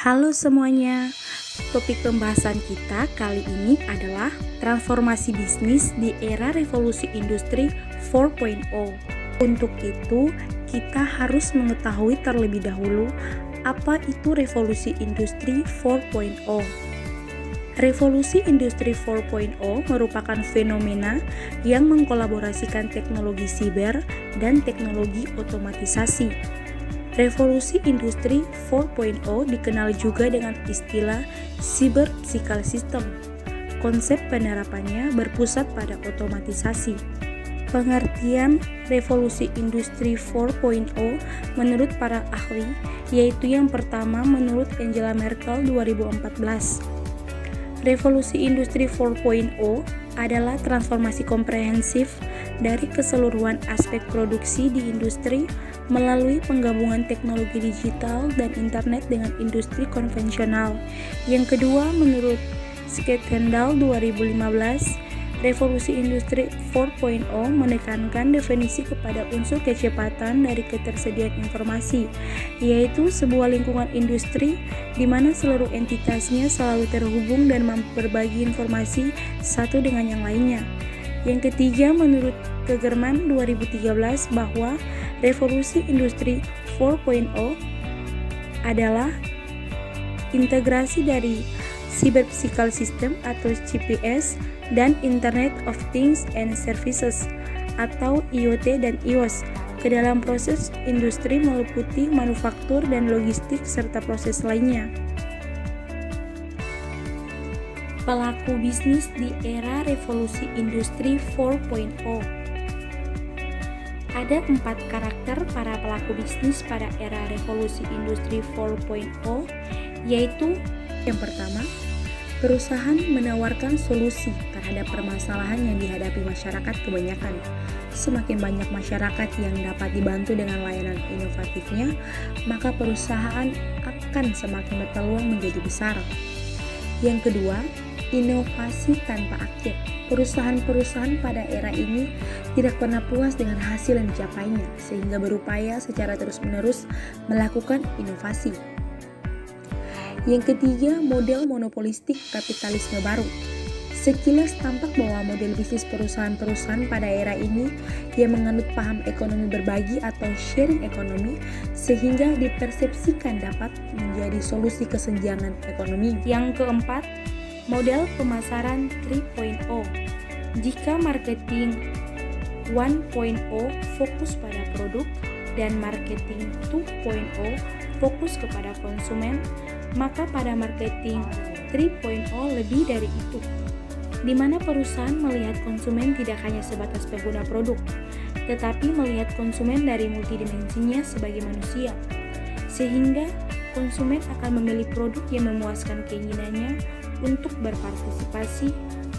Halo semuanya, topik pembahasan kita kali ini adalah transformasi bisnis di era revolusi industri 4.0. Untuk itu, kita harus mengetahui terlebih dahulu apa itu revolusi industri 4.0. Revolusi industri 4.0 merupakan fenomena yang mengkolaborasikan teknologi siber dan teknologi otomatisasi. Revolusi industri 4.0 dikenal juga dengan istilah cyber physical system. Konsep penerapannya berpusat pada otomatisasi. Pengertian revolusi industri 4.0 menurut para ahli yaitu yang pertama menurut Angela Merkel 2014. Revolusi industri 4.0 adalah transformasi komprehensif dari keseluruhan aspek produksi di industri melalui penggabungan teknologi digital dan internet dengan industri konvensional. Yang kedua, menurut Sketendal 2015, revolusi industri 4.0 menekankan definisi kepada unsur kecepatan dari ketersediaan informasi, yaitu sebuah lingkungan industri di mana seluruh entitasnya selalu terhubung dan berbagi informasi satu dengan yang lainnya. Yang ketiga, menurut Kagerman 2013 bahwa revolusi industri 4.0 adalah integrasi dari cyber physical system atau CPS dan Internet of Things and Services atau IoT dan IOS ke dalam proses industri meliputi manufaktur dan logistik serta proses lainnya. Pelaku bisnis di era revolusi industri 4.0. Ada 4 karakter para pelaku bisnis pada era revolusi industri 4.0, yaitu yang pertama, perusahaan menawarkan solusi terhadap permasalahan yang dihadapi masyarakat kebanyakan. Semakin banyak masyarakat yang dapat dibantu dengan layanan inovatifnya, maka perusahaan akan semakin berpeluang menjadi besar. Yang kedua, inovasi tanpa akhir. Perusahaan-perusahaan pada era ini tidak pernah puas dengan hasil yang dicapainya, sehingga berupaya secara terus-menerus melakukan inovasi. Yang ketiga, model monopolistik kapitalisme baru. Sekilas tampak bahwa model bisnis perusahaan-perusahaan pada era ini yang menganut paham ekonomi berbagi atau sharing ekonomi sehingga dipersepsikan dapat menjadi solusi kesenjangan ekonomi. Yang keempat, model pemasaran 3.0. Jika marketing 1.0 fokus pada produk dan marketing 2.0 fokus kepada konsumen, maka pada marketing 3.0 lebih dari itu, di mana perusahaan melihat konsumen tidak hanya sebatas pengguna produk, tetapi melihat konsumen dari multidimensinya sebagai manusia, sehingga konsumen akan memilih produk yang memuaskan keinginannya untuk berpartisipasi,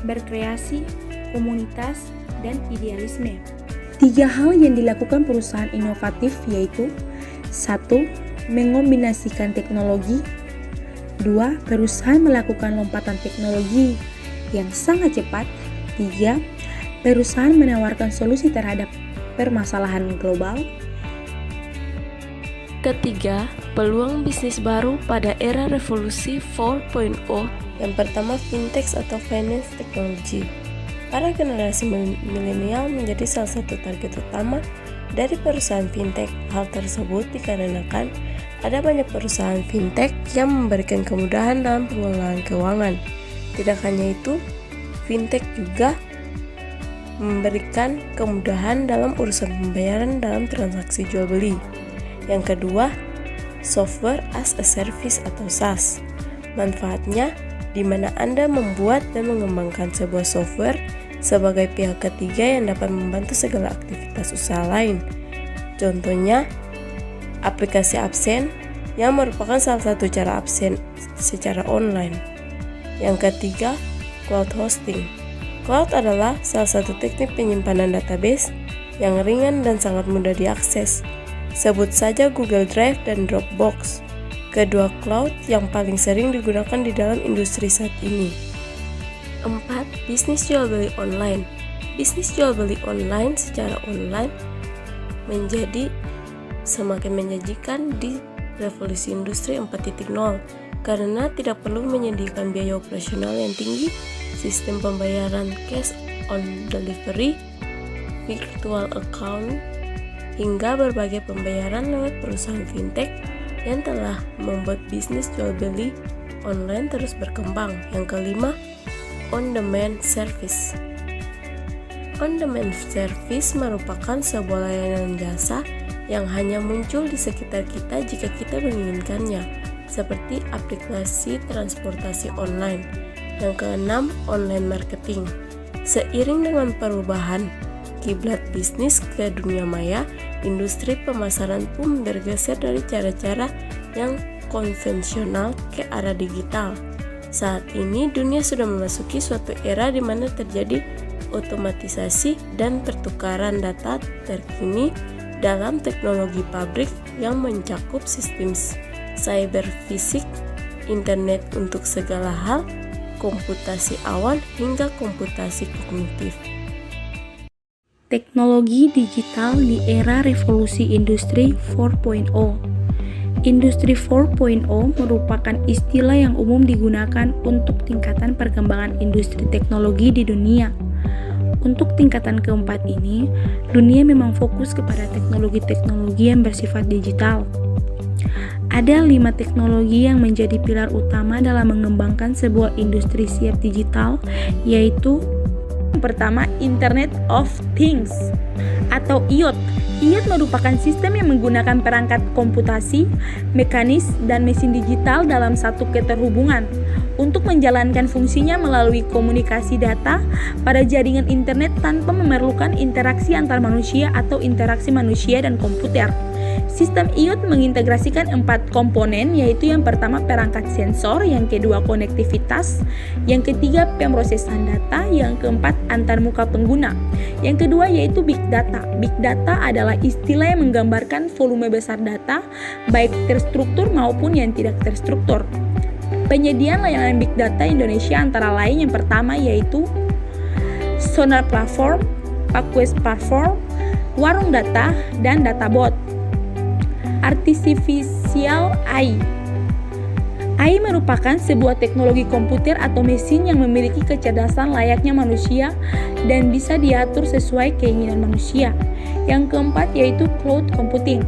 berkreasi, komunitas, dan idealisme. 3 hal yang dilakukan perusahaan inovatif yaitu 1. Mengombinasikan teknologi. 2. Perusahaan melakukan lompatan teknologi yang sangat cepat. 3. Perusahaan menawarkan solusi terhadap permasalahan global. Ketiga, peluang bisnis baru pada era revolusi 4.0. Yang pertama, fintech atau finance technology. Para generasi milenial menjadi salah satu target utama dari perusahaan fintech. Hal tersebut dikarenakan ada banyak perusahaan fintech yang memberikan kemudahan dalam pengelolaan keuangan. Tidak hanya itu, fintech juga memberikan kemudahan dalam urusan pembayaran dalam transaksi jual beli. Yang kedua, software as a service atau SaaS. Manfaatnya di mana Anda membuat dan mengembangkan sebuah software sebagai pihak ketiga yang dapat membantu segala aktivitas usaha lain. Contohnya, aplikasi absen yang merupakan salah satu cara absen secara online. Yang ketiga, cloud hosting. Cloud adalah salah satu teknik penyimpanan database yang ringan dan sangat mudah diakses. Sebut saja Google Drive dan Dropbox, kedua cloud yang paling sering digunakan di dalam industri saat ini. 4. Bisnis jual beli online. Bisnis jual beli online secara online menjadi semakin menjanjikan di revolusi industri 4.0, karena tidak perlu menyediakan biaya operasional yang tinggi, sistem pembayaran cash on delivery, virtual account, hingga berbagai pembayaran lewat perusahaan fintech yang telah membuat bisnis jual beli online terus berkembang. Yang kelima, on-demand service. On-demand service merupakan sebuah layanan jasa yang hanya muncul di sekitar kita jika kita menginginkannya, seperti aplikasi transportasi online. Yang keenam, online marketing. Seiring dengan perubahan kiblat bisnis ke dunia maya, industri pemasaran pun bergeser dari cara-cara yang konvensional ke arah digital. Saat ini dunia sudah memasuki suatu era di mana terjadi otomatisasi dan pertukaran data terkini dalam teknologi pabrik yang mencakup sistem cyber fisik, internet untuk segala hal, komputasi awan, hingga komputasi kognitif. Teknologi digital di era revolusi industri 4.0. Industri 4.0 merupakan istilah yang umum digunakan untuk tingkatan perkembangan industri teknologi di dunia. Untuk tingkatan keempat ini, dunia memang fokus kepada teknologi-teknologi yang bersifat digital. Ada 5 teknologi yang menjadi pilar utama dalam mengembangkan sebuah industri siap digital, yaitu yang pertama, Internet of Things atau IoT. IoT merupakan sistem yang menggunakan perangkat komputasi, mekanis, dan mesin digital dalam satu keterhubungan untuk menjalankan fungsinya melalui komunikasi data pada jaringan internet tanpa memerlukan interaksi antar manusia atau interaksi manusia dan komputer. Sistem IoT mengintegrasikan 4 komponen, yaitu yang pertama perangkat sensor, yang kedua konektivitas, yang ketiga pemrosesan data, yang keempat antarmuka pengguna. Yang kedua yaitu big data. Big data adalah istilah yang menggambarkan volume besar data, baik terstruktur maupun yang tidak terstruktur. Penyediaan layanan big data Indonesia antara lain yang pertama yaitu Sonar Platform, PakuWes Platform, Warung Data, dan Databot. Artificial AI. AI merupakan sebuah teknologi komputer atau mesin yang memiliki kecerdasan layaknya manusia dan bisa diatur sesuai keinginan manusia. Yang keempat yaitu cloud computing.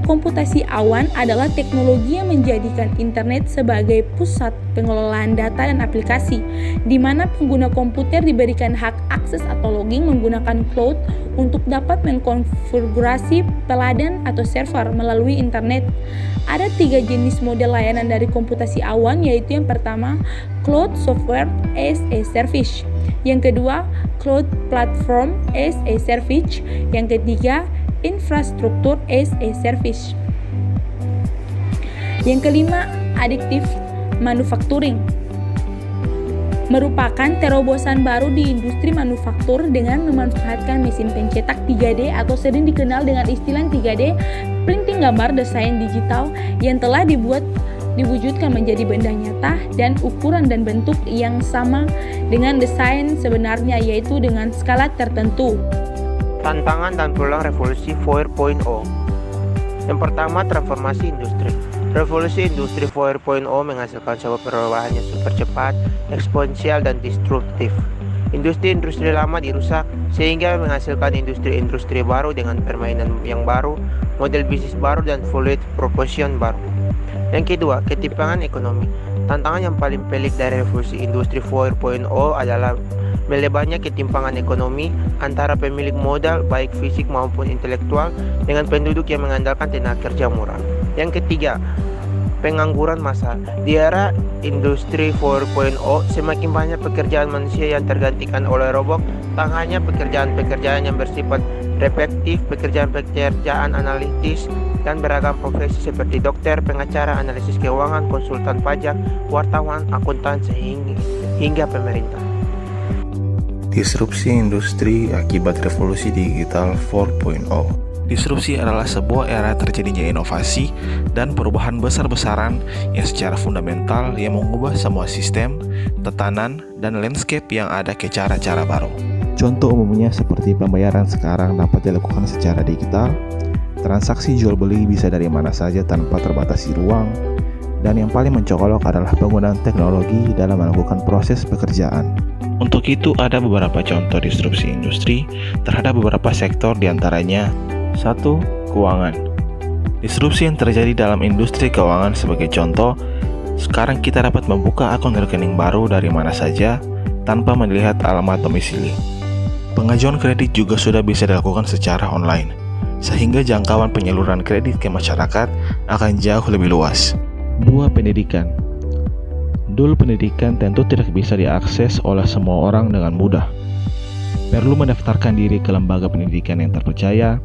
Komputasi awan adalah teknologi yang menjadikan internet sebagai pusat pengelolaan data dan aplikasi, di mana pengguna komputer diberikan hak akses atau logging menggunakan cloud untuk dapat mengkonfigurasi peladan atau server melalui internet. Ada 3 jenis model layanan dari komputasi awan, yaitu yang pertama, Cloud Software as a Service. Yang kedua, Cloud Platform as a Service. Yang ketiga, Infrastruktur as a Service. Yang kelima, Additive Manufacturing merupakan terobosan baru di industri manufaktur dengan memanfaatkan mesin pencetak 3D atau sering dikenal dengan istilah 3D printing gambar desain digital yang telah diwujudkan menjadi benda nyata dan ukuran dan bentuk yang sama dengan desain sebenarnya, yaitu dengan skala tertentu. Tantangan dan peluang revolusi 4.0. Yang pertama, transformasi industri. Revolusi industri 4.0 menghasilkan sebuah perubahan yang super cepat, eksponensial, dan disruptif. Industri-industri lama dirusak sehingga menghasilkan industri-industri baru dengan permainan yang baru, model bisnis baru, dan fluid proportion baru. Yang kedua, ketimpangan ekonomi. Tantangan yang paling pelik dari revolusi industri 4.0 adalah melebarnya ketimpangan ekonomi antara pemilik modal baik fisik maupun intelektual dengan penduduk yang mengandalkan tenaga kerja murah. Yang ketiga, pengangguran massal. Di era industri 4.0 semakin banyak pekerjaan manusia yang tergantikan oleh robot, tak hanya pekerjaan-pekerjaan yang bersifat repetitif, pekerjaan-pekerjaan analitis, dan beragam profesi seperti dokter, pengacara, analisis keuangan, konsultan pajak, wartawan, akuntan, hingga pemerintah. Disrupsi industri akibat revolusi digital 4.0. Disrupsi adalah sebuah era terjadinya inovasi dan perubahan besar-besaran yang secara fundamental yang mengubah semua sistem, tatanan, dan landscape yang ada ke cara-cara baru. Contoh umumnya seperti pembayaran sekarang dapat dilakukan secara digital, transaksi jual beli bisa dari mana saja tanpa terbatasi ruang, Dan yang paling mencolok adalah penggunaan teknologi dalam melakukan proses pekerjaan. Untuk itu ada beberapa contoh disrupsi industri terhadap beberapa sektor, diantaranya 1. Keuangan. Disrupsi yang terjadi dalam industri keuangan sebagai contoh, sekarang kita dapat membuka akun rekening baru dari mana saja tanpa melihat alamat domisili. Pengajuan kredit juga sudah bisa dilakukan secara online, sehingga jangkauan penyaluran kredit ke masyarakat akan jauh lebih luas. 2. Pendidikan. Dulu pendidikan tentu tidak bisa diakses oleh semua orang dengan mudah. Perlu mendaftarkan diri ke lembaga pendidikan yang terpercaya,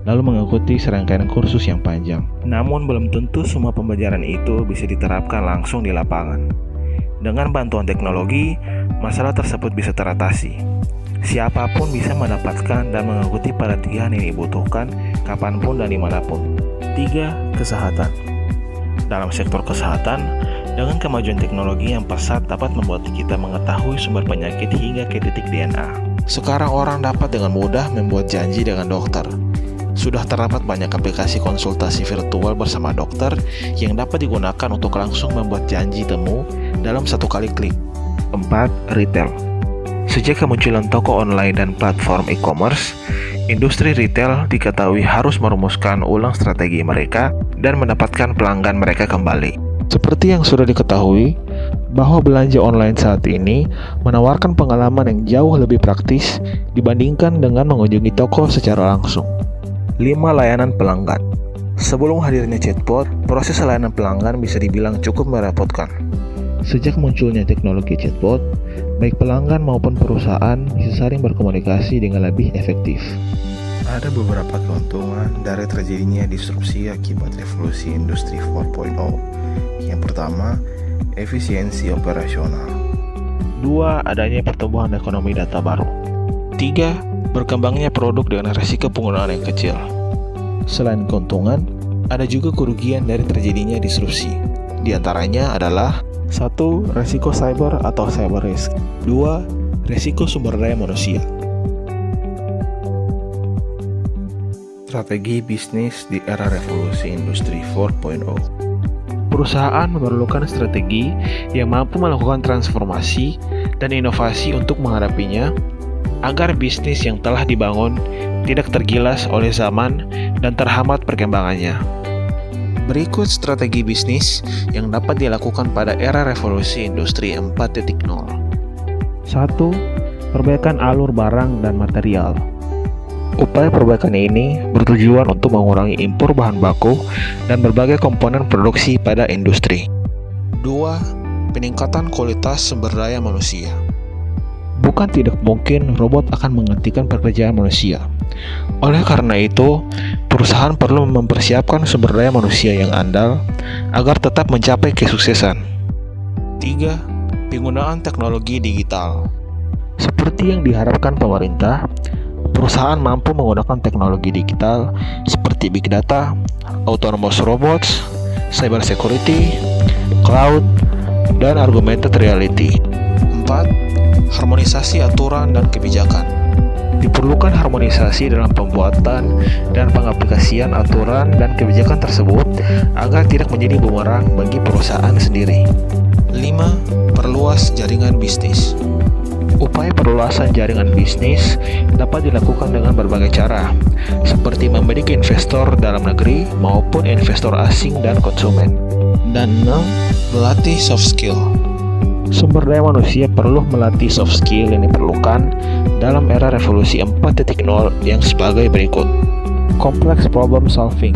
lalu mengikuti serangkaian kursus yang panjang. Namun belum tentu semua pembelajaran itu bisa diterapkan langsung di lapangan. Dengan bantuan teknologi, masalah tersebut bisa teratasi. Siapapun bisa mendapatkan dan mengikuti pelatihan yang dibutuhkan kapanpun dan dimanapun. 3. Kesehatan. Dalam sektor kesehatan, dengan kemajuan teknologi yang pesat dapat membuat kita mengetahui sumber penyakit hingga ke titik DNA. Sekarang orang dapat dengan mudah membuat janji dengan dokter. Sudah terdapat banyak aplikasi konsultasi virtual bersama dokter yang dapat digunakan untuk langsung membuat janji temu dalam satu kali klik. 4. Retail. Sejak kemunculan toko online dan platform e-commerce, industri retail diketahui harus merumuskan ulang strategi mereka dan mendapatkan pelanggan mereka kembali. Seperti yang sudah diketahui, bahwa belanja online saat ini menawarkan pengalaman yang jauh lebih praktis dibandingkan dengan mengunjungi toko secara langsung. 5. Layanan pelanggan. Sebelum hadirnya chatbot, proses layanan pelanggan bisa dibilang cukup merepotkan. Sejak munculnya teknologi chatbot, baik pelanggan maupun perusahaan bisa saling berkomunikasi dengan lebih efektif. Ada beberapa keuntungan dari terjadinya disrupsi akibat revolusi industri 4.0. Yang pertama, efisiensi operasional. 2. Adanya pertumbuhan ekonomi data baru. 3. Berkembangnya produk dengan risiko penggunaan yang kecil. Selain keuntungan, ada juga kerugian dari terjadinya disrupsi. Di antaranya adalah 1. Risiko cyber atau cyber risk. 2. Risiko sumber daya manusia. Strategi bisnis di era revolusi industri 4.0. Perusahaan memerlukan strategi yang mampu melakukan transformasi dan inovasi untuk menghadapinya agar bisnis yang telah dibangun tidak tergilas oleh zaman dan terhambat perkembangannya. Berikut strategi bisnis yang dapat dilakukan pada era revolusi industri 4.0. 1. Perbaikan alur barang dan material. Upaya perbaikan ini bertujuan untuk mengurangi impor bahan baku dan berbagai komponen produksi pada industri. 2. Peningkatan kualitas sumber daya manusia. Bukan tidak mungkin robot akan menggantikan pekerjaan manusia. Oleh karena itu, perusahaan perlu mempersiapkan sumber daya manusia yang andal agar tetap mencapai kesuksesan. 3. Penggunaan teknologi digital. Seperti yang diharapkan pemerintah, perusahaan mampu menggunakan teknologi digital seperti big data, autonomous robots, cyber security, cloud, dan augmented reality. 4. Harmonisasi aturan dan kebijakan. Diperlukan harmonisasi dalam pembuatan dan pengaplikasian aturan dan kebijakan tersebut agar tidak menjadi bumerang bagi perusahaan sendiri. 5. Perluas jaringan bisnis. Upaya perluasan jaringan bisnis dapat dilakukan dengan berbagai cara, seperti membidik investor dalam negeri maupun investor asing dan konsumen. Dan 6. Melatih soft skill. Sumber daya manusia perlu melatih soft skill yang diperlukan dalam era revolusi 4.0 yang sebagai berikut. Complex problem solving,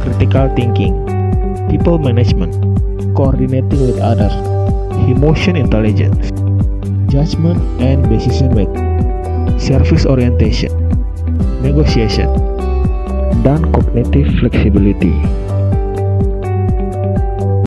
critical thinking, people management, coordinating with others, emotion intelligence, judgment and decision making, service orientation, negotiation, dan cognitive flexibility.